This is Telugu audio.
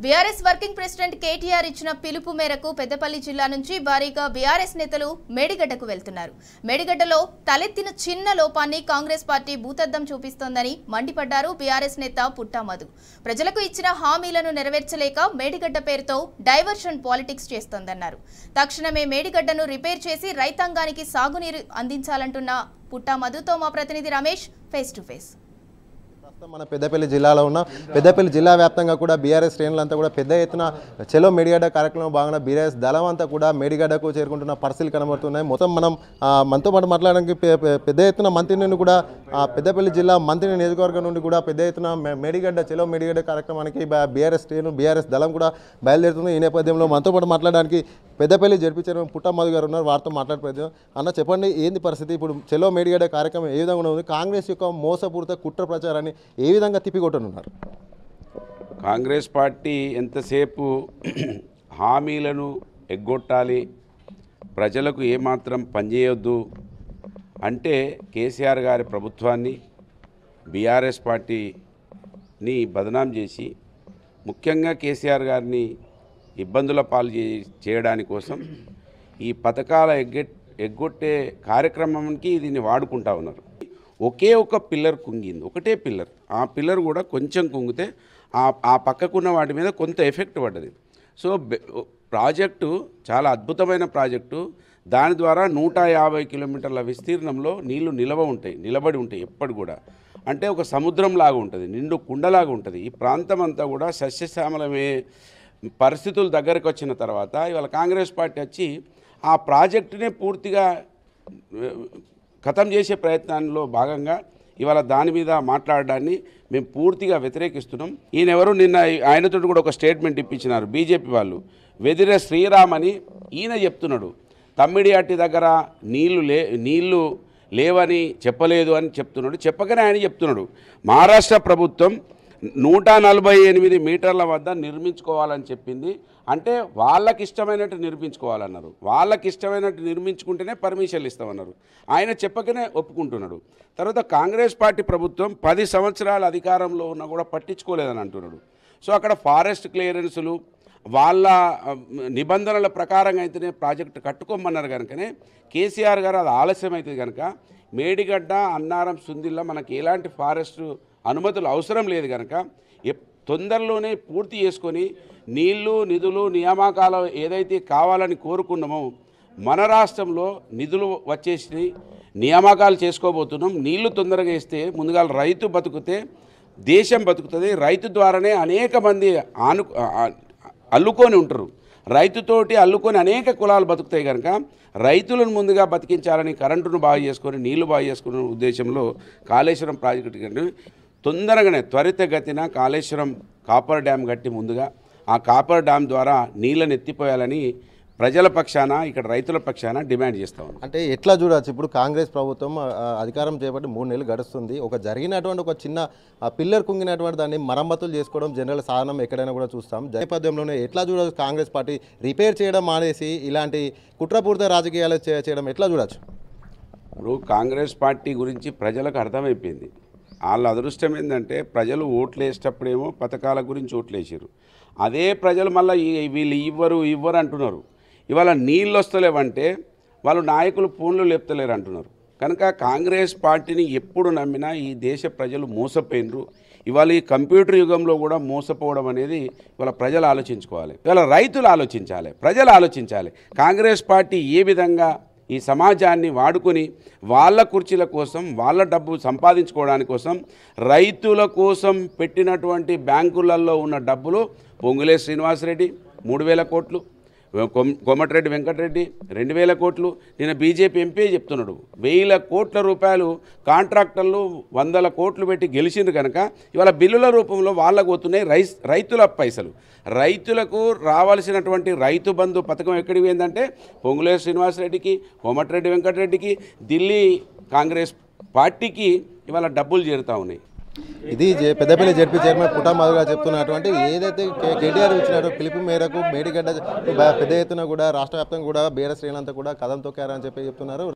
బీఆర్ఎస్ వర్కింగ్ ప్రెసిడెంట్ కేటీఆర్ ఇచ్చిన పిలుపు మేరకు పెద్దపల్లి జిల్లా నుంచి భారీగా బీఆర్ఎస్ నేతలు మేడిగడ్డకు వెళ్తున్నారు. మేడిగడ్డలో తలెత్తిన చిన్న లోపాన్ని కాంగ్రెస్ పార్టీ భూతద్దం చూపిస్తోందని మండిపడ్డారు బీఆర్ఎస్ నేత పుట్టా మధు. ప్రజలకు ఇచ్చిన హామీలను నెరవేర్చలేక మేడిగడ్డ పేరుతో డైవర్షన్ పాలిటిక్స్ చేస్తోందన్నారు. తక్షణమే మేడిగడ్డను రిపేర్ చేసి రైతాంగానికి సాగునీరు అందించాలంటున్న పుట్టా మధుతో మా ప్రతినిధి రమేష్ ఫేస్ టు ఫేస్. మన పెద్దపల్లి జిల్లాలో ఉన్న పెద్దపల్లి జిల్లా వ్యాప్తంగా కూడా బీఆర్ఎస్ శ్రేణులంతా కూడా పెద్ద ఎత్తున చలో మేడిగడ్డ కార్యక్రమం భాగంగా బీఆర్ఎస్ దళం అంతా కూడా మేడిగడ్డకు చేరుకుంటున్న పరిస్థితులు కనబడుతున్నాయి. మొత్తం మనతో పాటు మాట్లాడడానికి పెద్ద ఎత్తున మంత్రిని కూడా పెద్దపల్లి జిల్లా మంత్రి నియోజకవర్గం నుండి కూడా పెద్ద ఎత్తున మేడిగడ్డ చలో మేడిగడ్డ కార్యక్రమానికి బీఆర్ఎస్ శ్రేణు బీఆర్ఎస్ దళం కూడా బయలుదేరుతుంది. ఈ నేపథ్యంలో మనతో పాటు మాట్లాడడానికి పెద్దపల్లి జడ్పీ చైర్మన్ పుట్టా మధు గారు ఉన్నారు. వారితో మాట్లాడిపోయాం. అన్న, చెప్పండి, ఏంది పరిస్థితి? ఇప్పుడు చలో మేడిగడ్డ కార్యక్రమం ఏ విధంగా ఉంది? కాంగ్రెస్ యొక్క మోసపూరిత కుట్ర ప్రచారాన్ని ఏ విధంగా తిప్పికొట్టనున్నారు? కాంగ్రెస్ పార్టీ ఎంతసేపు హామీలను ఎగ్గొట్టాలి, ప్రజలకు ఏమాత్రం పనిచేయొద్దు అంటే కేసీఆర్ గారి ప్రభుత్వాన్ని బీఆర్ఎస్ పార్టీని బదనాం చేసి ముఖ్యంగా కేసీఆర్ గారిని ఇబ్బందుల పాలు చేయడానికి కోసం ఈ పథకాల ఎగ్గొట్టే కార్యక్రమానికి దీన్ని వాడుకుంటా ఉన్నారు. ఒకే ఒక పిల్లర్ కుంగింది, ఒకటే పిల్లర్. ఆ పిల్లర్ కూడా కొంచెం కుంగితే ఆ పక్కకున్న వాటి మీద కొంత ఎఫెక్ట్ పడ్డది. సో ప్రాజెక్టు చాలా అద్భుతమైన ప్రాజెక్టు. దాని ద్వారా 150 కిలోమీటర్ల విస్తీర్ణంలో నీళ్లు నిలబడి ఉంటాయి ఎప్పుడు కూడా. అంటే ఒక సముద్రం లాగా ఉంటుంది, నిండు కుండలాగా ఉంటుంది. ఈ ప్రాంతం అంతా కూడా సస్యశ్యామలమే పరిస్థితులు దగ్గరకు వచ్చిన తర్వాత ఇవాళ కాంగ్రెస్ పార్టీ వచ్చి ఆ ప్రాజెక్టునే పూర్తిగా ఖతం చేసే ప్రయత్నంలో భాగంగా ఇవాళ దాని మీద మాట్లాడడాన్ని మేము పూర్తిగా వ్యతిరేకిస్తున్నాం. ఈయనెవరు నిన్న ఆయనతో కూడా ఒక స్టేట్మెంట్ ఇప్పించినారు బీజేపీ వాళ్ళు. వెదిరే శ్రీరామ్ అని ఈయన చెప్తున్నాడు. తమ్మిడి అట్టి దగ్గర నీళ్లు లేవని చెప్పలేదు అని చెప్తున్నాడు. చెప్పకనే ఆయన చెప్తున్నాడు మహారాష్ట్ర ప్రభుత్వం 148 మీటర్ల వద్ద నిర్మించుకోవాలని చెప్పింది. అంటే వాళ్ళకి ఇష్టమైనట్టు నిర్మించుకోవాలన్నారు. వాళ్ళకి ఇష్టమైనట్టు నిర్మించుకుంటేనే పర్మిషన్లు ఇస్తామన్నారు. ఆయన చెప్పకనే ఒప్పుకుంటున్నాడు. తర్వాత కాంగ్రెస్ పార్టీ ప్రభుత్వం 10 సంవత్సరాల అధికారంలో ఉన్నా కూడా పట్టించుకోలేదని అంటున్నాడు. సో అక్కడ ఫారెస్ట్ క్లియరెన్సులు వాళ్ళ నిబంధనల ప్రకారంగా అయితేనే ప్రాజెక్టు కట్టుకోమన్నారు కనుకనే కేసీఆర్ గారు అది ఆలస్యం అవుతుంది కనుక మేడిగడ్డ, అన్నారం, సుందిల్లా మనకి ఎలాంటి ఫారెస్ట్ అనుమతులు అవసరం లేదు కనుక తొందరలోనే పూర్తి చేసుకొని నీళ్లు, నిధులు, నియామకాలు ఏదైతే కావాలని కోరుకున్నామో మన రాష్ట్రంలో నిధులు వచ్చేసి నియామకాలు చేసుకోబోతున్నాం. నీళ్లు తొందరగా ఇస్తే ముందుగా రైతు బతుకుతే దేశం బతుకుతుంది. రైతు ద్వారానే అనేక మంది అల్లుకొని ఉంటారు. రైతుతోటి అల్లుకొని అనేక కులాలు బతుకుతాయి కనుక రైతులను ముందుగా బతికించాలని, కరెంటును బాగా చేసుకొని నీళ్లు బాగా చేసుకునే ఉద్దేశంలో కాళేశ్వరం ప్రాజెక్టు కంటే తొందరగానే త్వరితగతిన కాళేశ్వరం కాపర్ డ్యామ్ కట్టి ముందుగా ఆ కాపర్ డ్యామ్ ద్వారా నీళ్ళని ఎత్తిపోయాలని ప్రజల పక్షాన, ఇక్కడ రైతుల పక్షాన డిమాండ్ చేస్తా ఉన్నాం. అంటే ఎట్లా చూడవచ్చు? ఇప్పుడు కాంగ్రెస్ ప్రభుత్వం అధికారం చేపట్టి 3 నెలలు గడుస్తుంది. జరిగినటువంటి ఒక చిన్న పిల్లర్ కుంగినటువంటి దాన్ని మరమ్మతులు చేసుకోవడం జనరల్ సాధనం ఎక్కడైనా కూడా చూస్తాం. నేపథ్యంలోనే ఎట్లా చూడవచ్చు? కాంగ్రెస్ పార్టీ రిపేర్ చేయడం మానేసి ఇలాంటి కుట్రపూరిత రాజకీయాలు చేయడం ఎట్లా చూడవచ్చు? ఇప్పుడు కాంగ్రెస్ పార్టీ గురించి ప్రజలకు అర్థమైపోయింది. వాళ్ళ అదృష్టం ఏంటంటే ప్రజలు ఓట్లు వేసేటప్పుడేమో పథకాల గురించి ఓట్లు వేసారు. అదే ప్రజలు మళ్ళీ వీళ్ళు ఇవ్వరు అంటున్నారు. ఇవాళ నీళ్ళు వస్తలేవంటే వాళ్ళు నాయకులు ఫోన్లు లేపుతలేరు అంటున్నారు. కనుక కాంగ్రెస్ పార్టీని ఎప్పుడు నమ్మినా ఈ దేశ ప్రజలు మోసపోయినరు. ఇవాళ ఈ కంప్యూటర్ యుగంలో కూడా మోసపోవడం అనేది ఇవాళ ప్రజలు ఆలోచించుకోవాలి. ఇవాళ రైతులు ఆలోచించాలి, ప్రజలు ఆలోచించాలి. కాంగ్రెస్ పార్టీ ఏ విధంగా ఈ సమాజాన్ని వాడుకొని వాళ్ళ కుర్చీల కోసం, వాళ్ళ డబ్బు సంపాదించుకోవడానికి కోసం, రైతుల కోసం పెట్టినటువంటి బ్యాంకులలో ఉన్న డబ్బులు పొంగులే శ్రీనివాసరెడ్డి 3,000 కోట్లు, కోమటిరెడ్డి వెంకటరెడ్డి 2,000 కోట్లు, నిన్న బీజేపీ ఎంపీ చెప్తున్నాడు 1,000 కోట్ల రూపాయలు కాంట్రాక్టర్లు 100 కోట్లు పెట్టి గెలిచిండ్రు కనుక ఇవాళ బిల్లుల రూపంలో వాళ్ళకు పోతున్నాయి రైతుల పైసలు. రైతులకు రావాల్సినటువంటి రైతు బంధు పథకం ఎక్కడికి పోయిందంటే పొంగులే శ్రీనివాసరెడ్డికి, కోమటిరెడ్డి వెంకటరెడ్డికి, ఢిల్లీ కాంగ్రెస్ పార్టీకి ఇవాళ డబ్బులు చేరుతూ ఉన్నాయి. ఇది పెద్దపల్లి జడ్పీ చైర్మన్ పుట్టా మధు గారు చెప్తున్నటువంటి ఏదైతే కేటీఆర్ ఇచ్చినారో పిలుపు మేరకు మేడిగడ్డ పెద్ద ఎత్తున కూడా రాష్ట్ర వ్యాప్తంగా కూడా బీఆర్ఎస్ శ్రేణులంతా కూడా కదం తొక్కారని చెప్పి చెప్తున్నారు.